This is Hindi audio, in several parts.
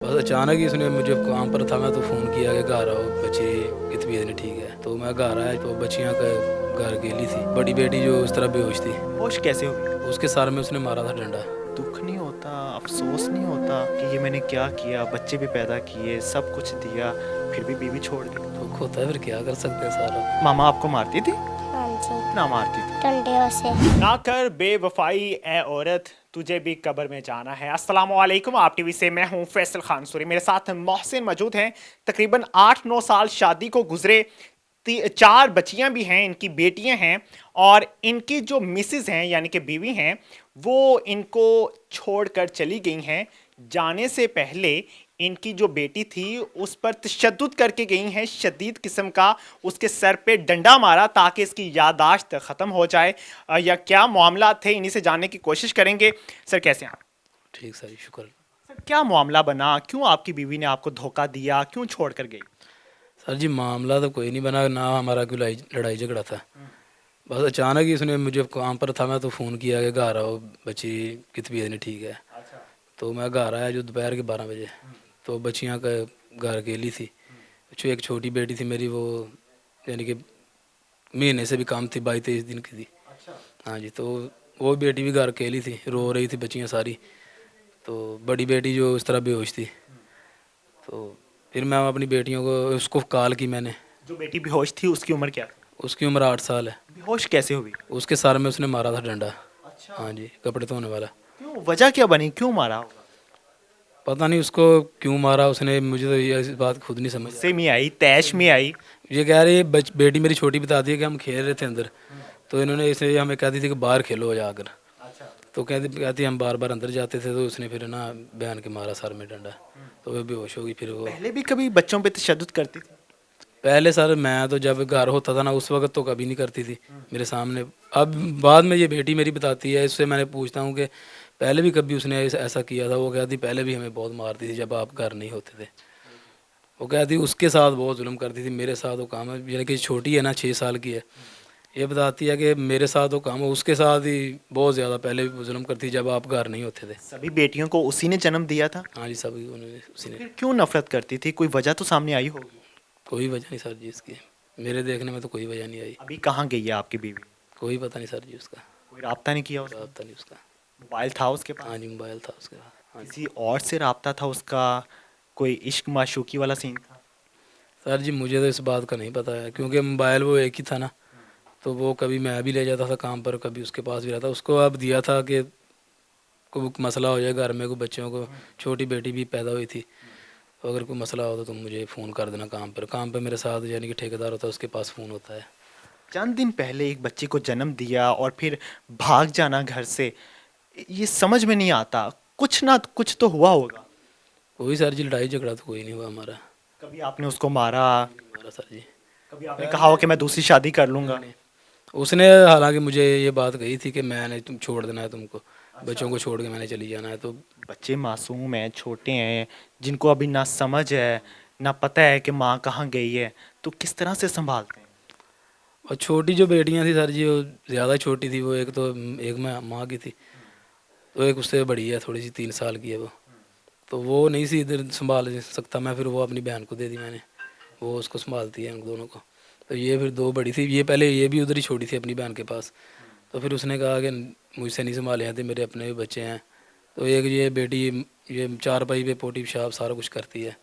बस अचानक ही उसने मुझे काम पर था, मैं तो फ़ोन किया कि घर आओ, बच्ची की तबीयत नहीं ठीक है। तो मैं घर आया तो बच्चियाँ का घर अकेली थी। बड़ी बेटी जो उस तरह बेहोश थी, होश कैसे हुई? उसके सर में उसने मारा था डंडा। दुख नहीं होता, अफ़सोस नहीं होता कि ये मैंने क्या किया? बच्चे भी पैदा किए, सब कुछ दिया, फिर भी बीवी छोड़ दी। दुख होता है, फिर क्या कर सकते हैं सारा। मामा आपको मारती थी? हाँ जी, कितना मारती थी? डंडियों से। ना कर बेवफाई ए औरत, तुझे भी कब्र में जाना है। अस्सलाम वालेकुम, आप टीवी से मैं हूं फैसल खान सूरी। मेरे साथ मोहसिन मौजूद हैं। तकरीबन 8-9 साल शादी को गुजरे, 4 बच्चियां भी हैं, इनकी बेटियां हैं और इनकी जो मिसेज हैं यानी कि बीवी हैं, वो इनको छोड़कर चली गई हैं। जाने से पहले इनकी जो बेटी थी उस पर तशद्दुद करके गई हैं, शदीद किस्म का, उसके सर पे डंडा मारा ताकि इसकी याददाश्त ख़त्म हो जाए। या क्या मामला थे, इन्हीं से जानने की कोशिश करेंगे। सर कैसे हैं आप? ठीक सर, शुक्र। सर क्या मामला बना, क्यों आपकी बीवी ने आपको धोखा दिया, क्यों छोड़ कर गई? सर जी, मामला तो कोई नहीं बना, ना हमारा कोई लड़ाई लड़ाई झगड़ा था। बस अचानक ही उसने मुझे काम पर था, मैं तो फ़ोन किया कि घर आओ, बच्ची की तबीयत नहीं ठीक है। अच्छा। तो मैं घर आया जो दोपहर के 12 बजे। तो बच्चियाँ का घर अकेली थी। जो एक छोटी बेटी थी मेरी, वो यानी कि महीने से भी कम थी, 22-23 दिन की थी। अच्छा। हाँ जी, तो वो बेटी भी घर अकेली थी, रो रही थी बच्चियाँ सारी। तो बड़ी बेटी जो उस तरह बेहोश थी। तो फिर मैं अपनी बेटियों को उसको कॉल की मैंने। जो बेटी बेहोश थी उसकी उम्र क्या थी? उसकी उम्र 8 साल है। बेहोश कैसे हुई? उसके सर में उसने मारा था डंडा। अच्छा। हाँ जी, कपड़े धोने वाला। क्यों, वजह क्या बनी, क्यों मारा होगा? पता नहीं उसको क्यों मारा उसने, मुझे तो ये इस बात खुद नहीं समझ आ गुस्से में आई, तैश में आई? रही। ये कह रही है, बेटी मेरी छोटी बताती है कि हम खेल रहे थे अंदर। तो इन्होंने इसे हमें कहती थी कि बाहर खेलो जाकर। अच्छा। तो कहती कहती हम बार बार अंदर जाते थे, तो उसने फिर ना बहन के मारा सर में डंडा। तो वो बेहोश हो गई फिर वो। पहले भी कभी बच्चों पे तशद्दुद करती थी? पहले सर मैं तो जब घर होता था ना, उस वक्त तो कभी नहीं करती थी मेरे सामने। अब बाद में ये बेटी मेरी बताती है, इससे मैंने पूछता हूँ कि पहले भी कभी उसने ऐसा किया था। वो कहती पहले भी हमें बहुत मारती थी जब आप घर नहीं होते थे। वो कहती उसके साथ बहुत जुल्म करती थी, मेरे साथ वो काम है, यानी कि छोटी है ना, 6 साल की है। ये बताती है कि मेरे साथ वो काम है, उसके साथ ही बहुत ज़्यादा पहले भी जुल्म करती थी जब आप घर नहीं होते थे। सभी बेटियों को उसी ने जन्म दिया था? हाँ जी, सभी उन्होंने तो उसी ने। फिर क्यों नफरत करती थी? कोई वजह तो सामने आई होगी। कोई वजह नहीं सर जी इसकी, मेरे देखने में तो कोई वजह नहीं आई। अभी कहाँ गई है आपकी बीवी? कोई पता नहीं सर जी उसका, कोई राब्ता नहीं किया उसने? रास्ता नहीं उसका। मोबाइल था उसके पास? हाँ जी, मोबाइल था उसके पास। हाँ जी किसी और से राब्ता था उसका? कोई इश्क माशूकी वाला सीन था? सर जी, मुझे तो इस बात का नहीं पता है, क्योंकि मोबाइल वो एक ही था ना। तो वो कभी मैं भी ले जाता था काम पर, कभी उसके पास भी रहता। उसको अब दिया था कि कोई मसला हो जाए घर में, कोई बच्चों को, छोटी बेटी भी पैदा हुई थी, तो अगर कोई मसला हो तो तुम मुझे फ़ोन कर देना। काम पे मेरे साथ यानी कि ठेकेदार होता है, उसके पास फ़ोन होता है। चंद दिन पहले एक बच्चे को जन्म दिया और फिर भाग जाना घर से, ये समझ में नहीं आता। कुछ ना कुछ तो हुआ होगा। कोई सर जी लड़ाई झगड़ा तो कोई नहीं हुआ हमारा। कभी आपने उसको मारा? हमारा सर जी, कभी आपने कहा हो कि मैं दूसरी शादी कर लूंगा? उसने हालांकि मुझे ये बात कही थी कि मैंने तुम छोड़ देना है तुमको, बच्चों को छोड़ के मैंने चली जाना है। तो बच्चे मासूम हैं, छोटे हैं, जिनको अभी ना समझ है, ना पता है कि माँ कहाँ गई है, तो किस तरह से संभालते हैं? और छोटी जो बेटियां थी सर जी, वो ज़्यादा छोटी थी। वो एक तो एक मैं माँ की थी, तो एक उससे बड़ी है, थोड़ी सी 3 साल की है वो। तो वो नहीं सी इधर संभाल सकता मैं, फिर वो अपनी बहन को दे दी मैंने। वो उसको संभालती है उन दोनों को। तो ये फिर दो बड़ी थी, ये पहले ये भी उधर ही छोड़ी थी अपनी बहन के पास। तो फिर उसने कहा कि मुझसे नहीं संभाले जाते, मेरे अपने भी बच्चे हैं। तो एक ये बेटी ये चारपाई पे पोटी पेशाब सारा कुछ करती है।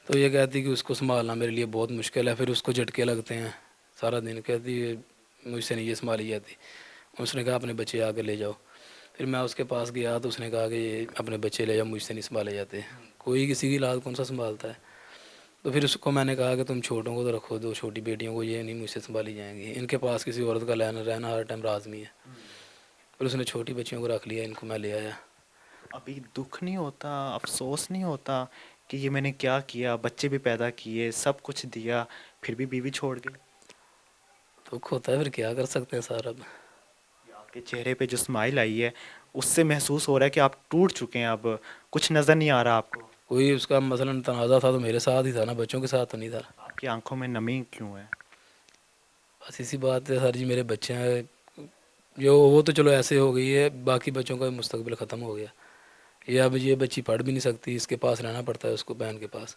तो ये कहती कि उसको संभालना मेरे लिए बहुत मुश्किल है, फिर उसको झटके लगते हैं सारा दिन। कहती है मुझसे नहीं ये संभाली जाती। उसने कहा अपने बच्चे आके ले जाओ। फिर मैं उसके पास गया तो उसने कहा कि ये अपने बच्चे ले जाओ, मुझसे नहीं संभाले जाते। कोई किसी की लाद कौन सा संभालता है। तो फिर उसको मैंने कहा कि तुम छोटों को तो रखो, दो छोटी बेटियों को ये नहीं मुझसे संभाली जाएंगी, इनके पास किसी औरत का रहना रहना हर टाइम लाजमी है। फिर उसने छोटी बच्चियों को रख लिया, इनको मैं ले आया। अभी दुख नहीं होता, अफसोस नहीं होता कि ये मैंने क्या किया? बच्चे भी पैदा किए, सब कुछ दिया, फिर भी बीवी छोड़ गई। दुख होता है, फिर क्या कर सकते हैं सर अब। आपके चेहरे पे जो स्माइल आई है, उससे महसूस हो रहा है कि आप टूट चुके हैं। अब कुछ नज़र नहीं आ रहा आपको। कोई उसका मसलन तनाज़ा था तो मेरे साथ ही था ना, बच्चों के साथ तो नहीं था। आपकी आंखों में नमी क्यों है? बस इसी बात है सर जी, मेरे बच्चे हैं जो, वो तो चलो ऐसे हो गई है, बाकी बच्चों का मुस्तकबिल ख़त्म हो गया। ये अब ये बच्ची पढ़ भी नहीं सकती, इसके पास रहना पड़ता है उसको, बहन के पास,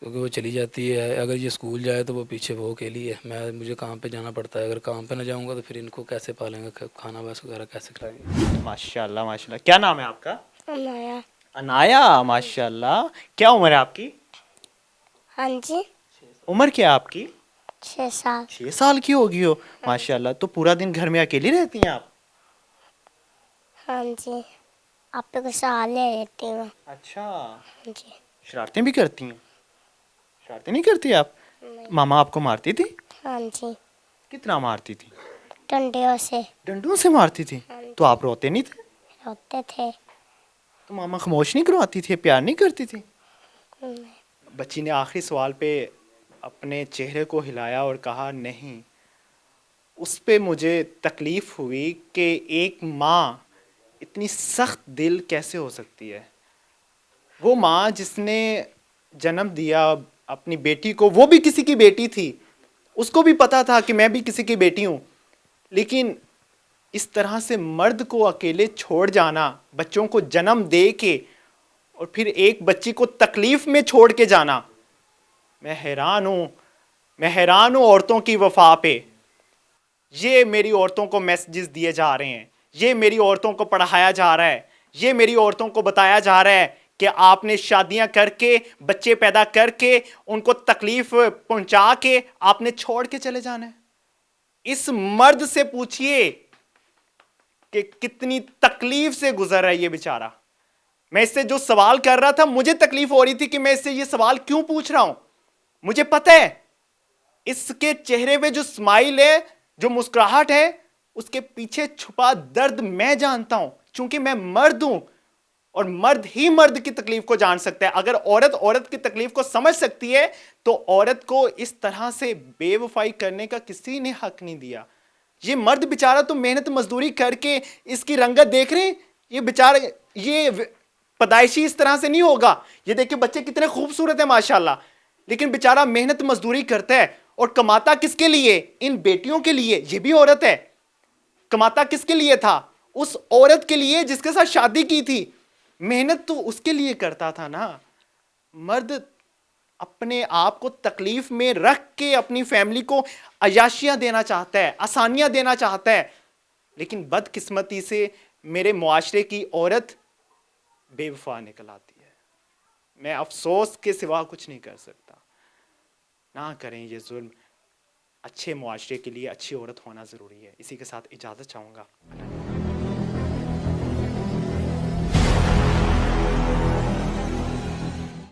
क्योंकि वो चली जाती है। अगर ये स्कूल जाए तो वो पीछे वो अकेली है, मुझे काम पे जाना पड़ता है। अगर काम पे ना जाऊँगा तो फिर इनको कैसे पालेंगे, खाना बस वगैरह कैसे खिलाएंगे। माशाल्लाह माशाल्लाह। क्या नाम है आपका? अनाया। अनाया, माशाल्लाह। क्या उम्र है आपकी? हाँ जी। उम्र क्या है आपकी? 6 साल। 6 साल की होगी हो, माशाल्लाह। तो पूरा दिन घर में अकेली रहती हैं आप? हाँ जी, आप को सहारा लेती हूँ। अच्छा, हाँ जी। शरारतें भी करती हैं? शरारतें नहीं करती आप? नहीं। मामा आपको मारती थी? हाँ जी, कितना मारती थी? डंडियों से। डंडों से मारती थी? हाँ जी। तो आप रोते नहीं थे? रोते थे। तो मामा खामोश नहीं करवाती थी, प्यार नहीं करती थी? नहीं। बच्ची ने आखिरी सवाल पे अपने चेहरे को हिलाया और कहा, नहीं। उस पे मुझे तकलीफ हुई कि एक माँ इतनी सख्त दिल कैसे हो सकती है। वो माँ जिसने जन्म दिया अपनी बेटी को, वो भी किसी की बेटी थी, उसको भी पता था कि मैं भी किसी की बेटी हूँ, लेकिन इस तरह से मर्द को अकेले छोड़ जाना, बच्चों को जन्म दे के और फिर एक बच्ची को तकलीफ में छोड़ के जाना, मैं हैरान हूँ। मैं हैरान हूँ औरतों की वफा पे। ये मेरी औरतों को मैसेजेस दिए जा रहे हैं, ये मेरी औरतों को पढ़ाया जा रहा है, ये मेरी औरतों को बताया जा रहा है कि आपने शादियां करके, बच्चे पैदा करके, उनको तकलीफ पहुंचा के आपने छोड़ के चले जाना है। इस मर्द से पूछिए कि कितनी तकलीफ से गुजर रहा है ये बेचारा। मैं इससे जो सवाल कर रहा था, मुझे तकलीफ हो रही थी कि मैं इससे ये सवाल क्यों पूछ रहा हूं। मुझे पता है इसके चेहरे पे जो स्माइल है, जो मुस्कुराहट है, उसके पीछे छुपा दर्द मैं जानता हूं, क्योंकि मैं मर्द हूं और मर्द ही मर्द की तकलीफ को जान सकता है। अगर औरत औरत की तकलीफ को समझ सकती है तो औरत को इस तरह से बेवफाई करने का किसी ने हक नहीं दिया। ये मर्द बेचारा तो मेहनत मजदूरी करके, इसकी रंगत देख रहे हैं, ये बेचारा, ये पैदाइशी इस तरह से नहीं होगा। ये देखिए बच्चे कितने खूबसूरत है माशाल्लाह, लेकिन बेचारा मेहनत मजदूरी करता है और कमाता किसके लिए? इन बेटियों के लिए। ये भी औरत है। कमाता किसके लिए था? उस औरत के लिए जिसके साथ शादी की थी। मेहनत तो उसके लिए करता था ना। मर्द अपने आप को तकलीफ में रख के अपनी फैमिली को अयाशियां देना चाहता है, आसानियां देना चाहता है, लेकिन बदकिस्मती से मेरे मुआशरे की औरत बेवफा निकल आती है। मैं अफसोस के सिवा कुछ नहीं कर सकता। ना करें ये जुल्म। अच्छे मुआशरे के लिए अच्छी औरत होना ज़रूरी है। इसी के साथ इजाज़त चाहूँगा।